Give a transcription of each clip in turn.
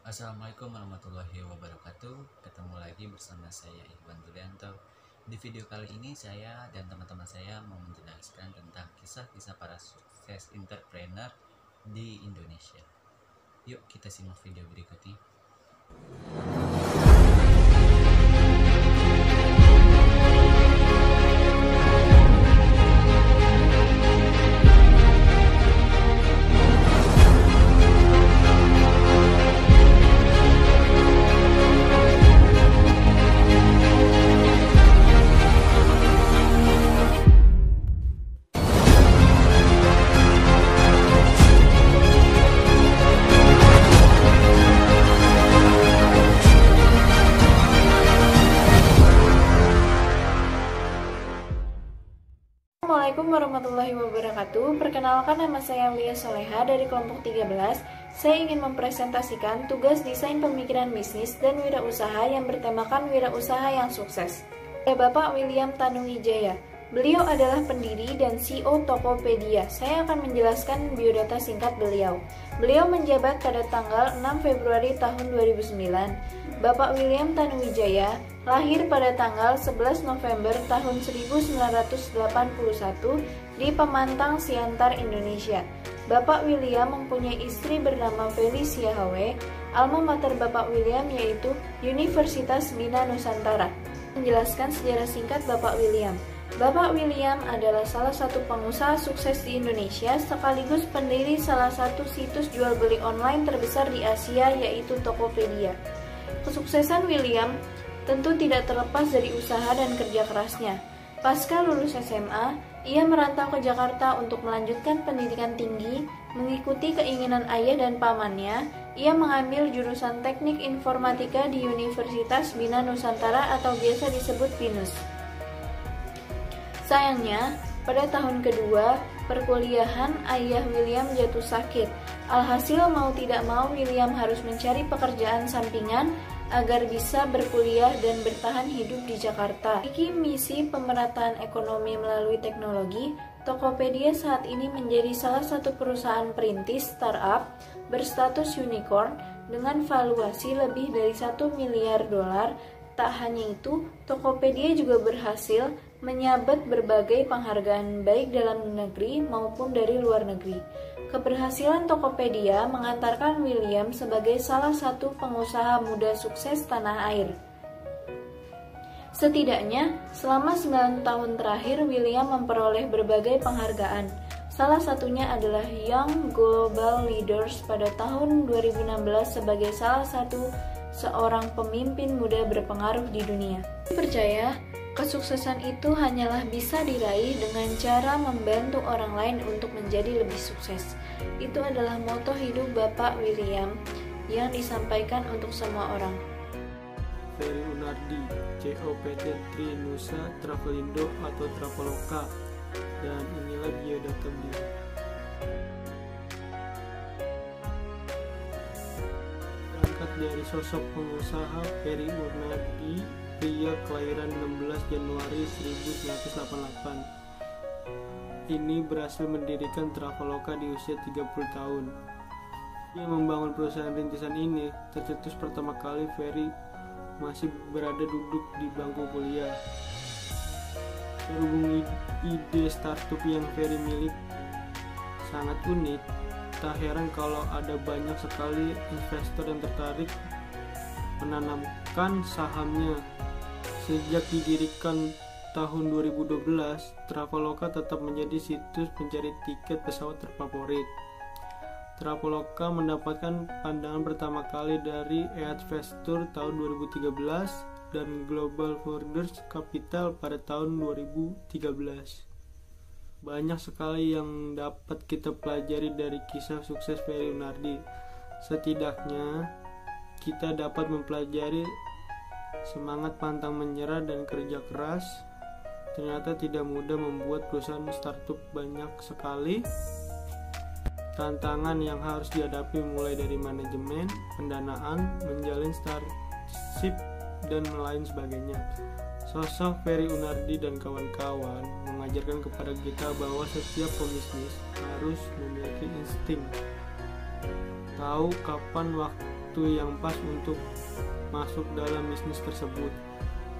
Assalamualaikum warahmatullahi wabarakatuh. Ketemu lagi bersama saya Iwan Dulianto. Di video kali ini saya dan teman-teman saya mau menjelaskan tentang kisah-kisah para sukses entrepreneur di Indonesia. Yuk kita simak video berikut ini. Assalamualaikum warahmatullahi wabarakatuh. Perkenalkan, nama saya Lia Soleha dari kelompok 13. Saya ingin mempresentasikan tugas desain pemikiran bisnis dan wirausaha yang bertemakan wirausaha yang sukses. Bapak William Tanuwijaya. Beliau adalah pendiri dan CEO Tokopedia. Saya akan menjelaskan biodata singkat beliau. Beliau menjabat pada tanggal 6 Februari tahun 2009. Bapak William Tanuwijaya lahir pada tanggal 11 November tahun 1981 di Pemantang, Siantar, Indonesia. Bapak William mempunyai istri bernama Felicia Hawe. Alma mater Bapak William yaitu Universitas Bina Nusantara. Menjelaskan sejarah singkat Bapak William. Bapak William adalah salah satu pengusaha sukses di Indonesia sekaligus pendiri salah satu situs jual beli online terbesar di Asia yaitu Tokopedia. Kesuksesan William tentu tidak terlepas dari usaha dan kerja kerasnya. Pasca lulus SMA, ia merantau ke Jakarta untuk melanjutkan pendidikan tinggi. Mengikuti keinginan ayah dan pamannya, ia mengambil jurusan Teknik Informatika di Universitas Bina Nusantara atau biasa disebut BINUS. Sayangnya, pada tahun kedua perkuliahan, ayah William jatuh sakit. Alhasil mau tidak mau William harus mencari pekerjaan sampingan agar bisa berkuliah dan bertahan hidup di Jakarta. Memiliki misi pemerataan ekonomi melalui teknologi, Tokopedia saat ini menjadi salah satu perusahaan perintis startup berstatus unicorn dengan valuasi lebih dari 1 miliar dolar. Tak hanya itu, Tokopedia juga berhasil menyabet berbagai penghargaan baik dalam negeri maupun dari luar negeri. Keberhasilan Tokopedia mengantarkan William sebagai salah satu pengusaha muda sukses tanah air. Setidaknya, selama 9 tahun terakhir William memperoleh berbagai penghargaan. Salah satunya adalah Young Global Leaders pada tahun 2016 sebagai salah satu seorang pemimpin muda berpengaruh di dunia. Percaya, kesuksesan itu hanyalah bisa diraih dengan cara membantu orang lain untuk menjadi lebih sukses. Itu adalah moto hidup Bapak William yang disampaikan untuk semua orang. Ferry Unardi, CEO PT Trinusa Travelindo atau Traveloka, dan inilah biodata beliau. Berangkat dari sosok pengusaha Ferry Unardi, pria kelahiran 16 Januari 1988. Ini berhasil mendirikan Traveloka di usia 30 tahun. Ia membangun perusahaan rintisan ini tercetus pertama kali Ferry masih berada duduk di bangku kuliah. Berhubung ide startup yang Ferry milik sangat unik, tak heran kalau ada banyak sekali investor yang tertarik menanamkan sahamnya. Sejak didirikan tahun 2012, Traveloka tetap menjadi situs pencari tiket pesawat terfavorit. Traveloka mendapatkan pandangan pertama kali dari Advestor tahun 2013 dan Global Founders Capital pada tahun 2013. Banyak sekali yang dapat kita pelajari dari kisah sukses Ferry Unardi. Setidaknya kita dapat mempelajari semangat pantang menyerah dan kerja keras. Ternyata tidak mudah membuat perusahaan startup, banyak sekali tantangan yang harus dihadapi mulai dari manajemen, pendanaan, menjalin startup, dan lain sebagainya. Sosok Ferry Unardi dan kawan-kawan mengajarkan kepada kita bahwa setiap pebisnis harus memiliki insting, tahu kapan waktu waktu yang pas untuk masuk dalam bisnis tersebut.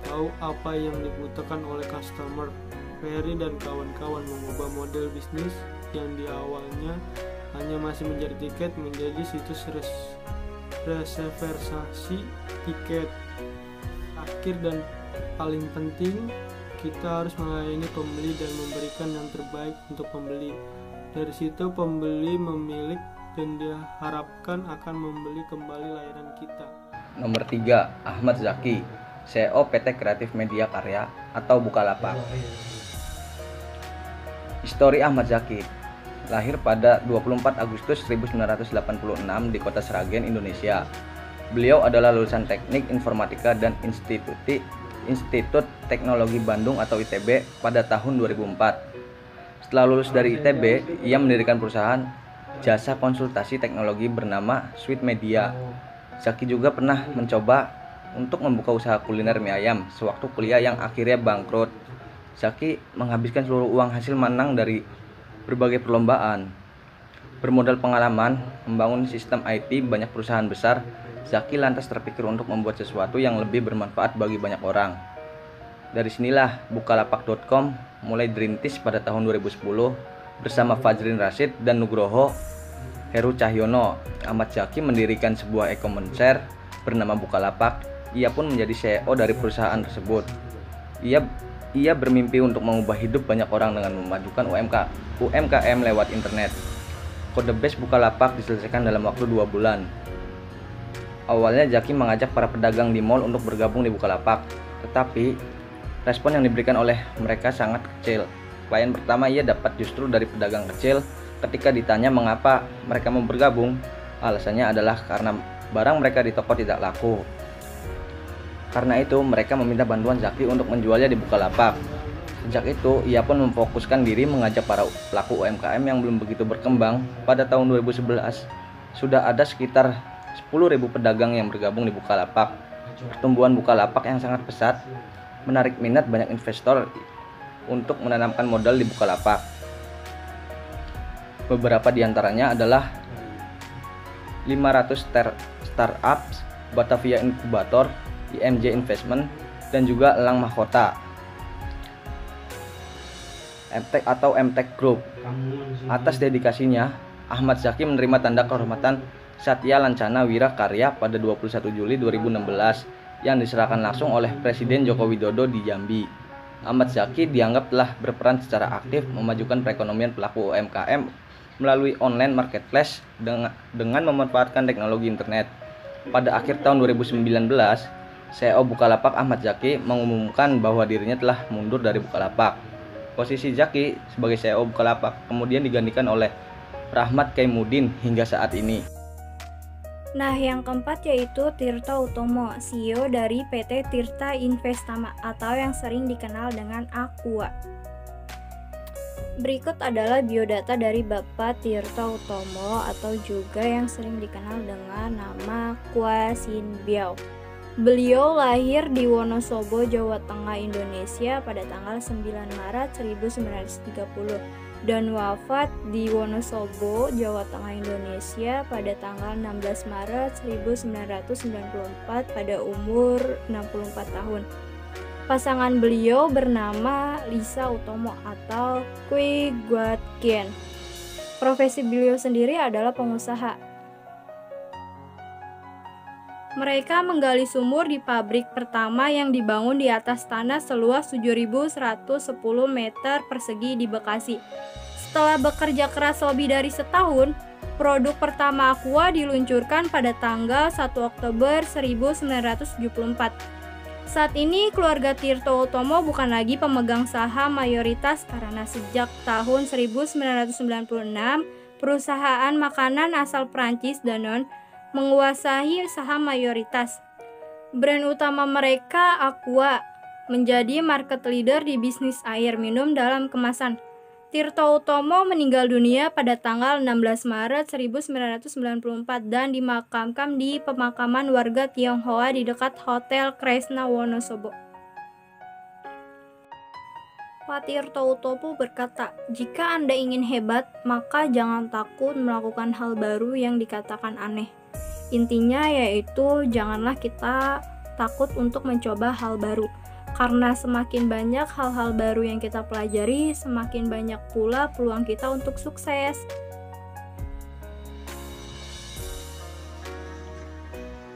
Tahu apa yang dibutuhkan oleh customer. Ferry dan kawan-kawan mengubah model bisnis yang di awalnya hanya masih menjadi tiket menjadi situs reservasi tiket. Akhir dan paling penting, kita harus melayani pembeli dan memberikan yang terbaik untuk pembeli. Dari situ pembeli memilih dan diharapkan akan membeli kembali layanan kita. Nomor 3, Ahmad Zaki, CEO PT Kreatif Media Karya atau Bukalapak. Histori Ahmad Zaki. Lahir pada 24 Agustus 1986 di Kota Sragen, Indonesia. Beliau adalah lulusan Teknik Informatika dan Institut Teknologi Bandung atau ITB pada tahun 2004. Setelah lulus dari ITB, ia mendirikan perusahaan jasa konsultasi teknologi bernama Sweet Media. Zaki juga pernah mencoba untuk membuka usaha kuliner mie ayam sewaktu kuliah yang akhirnya bangkrut. Zaki menghabiskan seluruh uang hasil menang dari berbagai perlombaan. Bermodal pengalaman membangun sistem IT banyak perusahaan besar, Zaki lantas terpikir untuk membuat sesuatu yang lebih bermanfaat bagi banyak orang. Dari sinilah Bukalapak.com mulai dirintis pada tahun 2010 bersama Fajrin Rashid dan Nugroho Heru Cahyono. Ahmad Zaki mendirikan sebuah e-commerce bernama Bukalapak. Ia pun menjadi CEO dari perusahaan tersebut. Ia bermimpi untuk mengubah hidup banyak orang dengan memajukan UMKM lewat internet. Kode base Bukalapak diselesaikan dalam waktu 2 bulan. Awalnya Zaki mengajak para pedagang di mal untuk bergabung di Bukalapak, tetapi respon yang diberikan oleh mereka sangat kecil. Klien pertama ia dapat justru dari pedagang kecil. Ketika ditanya mengapa mereka mau bergabung, alasannya adalah karena barang mereka di toko tidak laku. Karena itu mereka meminta bantuan Zaki untuk menjualnya di Bukalapak. Sejak itu ia pun memfokuskan diri mengajak para pelaku UMKM yang belum begitu berkembang. Pada tahun 2011 sudah ada sekitar 10.000 pedagang yang bergabung di Bukalapak. Pertumbuhan Bukalapak yang sangat pesat menarik minat banyak investor untuk menanamkan modal di Bukalapak. Beberapa di antaranya adalah 500 Startups, Batavia Inkubator, IMJ Investment, dan juga Elang Mahkota MTech atau MTech Group. Atas dedikasinya, Ahmad Zaki menerima tanda kehormatan Satya Lancana Wira Karya pada 21 Juli 2016 yang diserahkan langsung oleh Presiden Joko Widodo di Jambi. Ahmad Zaki dianggap telah berperan secara aktif memajukan perekonomian pelaku UMKM melalui online marketplace dengan memanfaatkan teknologi internet. Pada akhir tahun 2019, CEO Bukalapak Ahmad Zaki mengumumkan bahwa dirinya telah mundur dari Bukalapak. Posisi Zaki sebagai CEO Bukalapak kemudian digantikan oleh Rahmat Kaimuddin hingga saat ini. Nah, yang keempat yaitu Tirta Utomo, CEO dari PT Tirta Investama atau yang sering dikenal dengan Aqua. Berikut adalah biodata dari Bapak Tirta Utomo atau juga yang sering dikenal dengan nama Kwa Sin Biao. Beliau lahir di Wonosobo, Jawa Tengah, Indonesia pada tanggal 9 Maret 1930 dan wafat di Wonosobo, Jawa Tengah, Indonesia pada tanggal 16 Maret 1994 pada umur 64 tahun. Pasangan beliau bernama Lisa Utomo atau Kui Guat Kien. Profesi beliau sendiri adalah pengusaha. Mereka menggali sumur di pabrik pertama yang dibangun di atas tanah seluas 7.110 meter persegi di Bekasi. Setelah bekerja keras lebih dari setahun, produk pertama Aqua diluncurkan pada tanggal 1 Oktober 1974. Saat ini keluarga Tirta Utomo bukan lagi pemegang saham mayoritas karena sejak tahun 1996 perusahaan makanan asal Prancis Danone menguasai saham mayoritas. Brand utama mereka Aqua menjadi market leader di bisnis air minum dalam kemasan. Tirta Utomo meninggal dunia pada tanggal 16 Maret 1994 dan dimakamkan di pemakaman warga Tionghoa di dekat Hotel Kresna Wonosobo. Pak Tirta Utomo berkata, "Jika Anda ingin hebat, maka jangan takut melakukan hal baru yang dikatakan aneh. Intinya yaitu janganlah kita takut untuk mencoba hal baru. Karena semakin banyak hal-hal baru yang kita pelajari, semakin banyak pula peluang kita untuk sukses.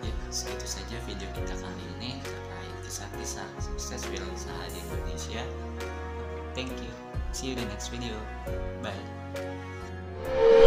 Ya, segitu saja video kita kali ini terkait kisah-kisah sukses wirausaha di Indonesia. Thank you. See you in the next video. Bye.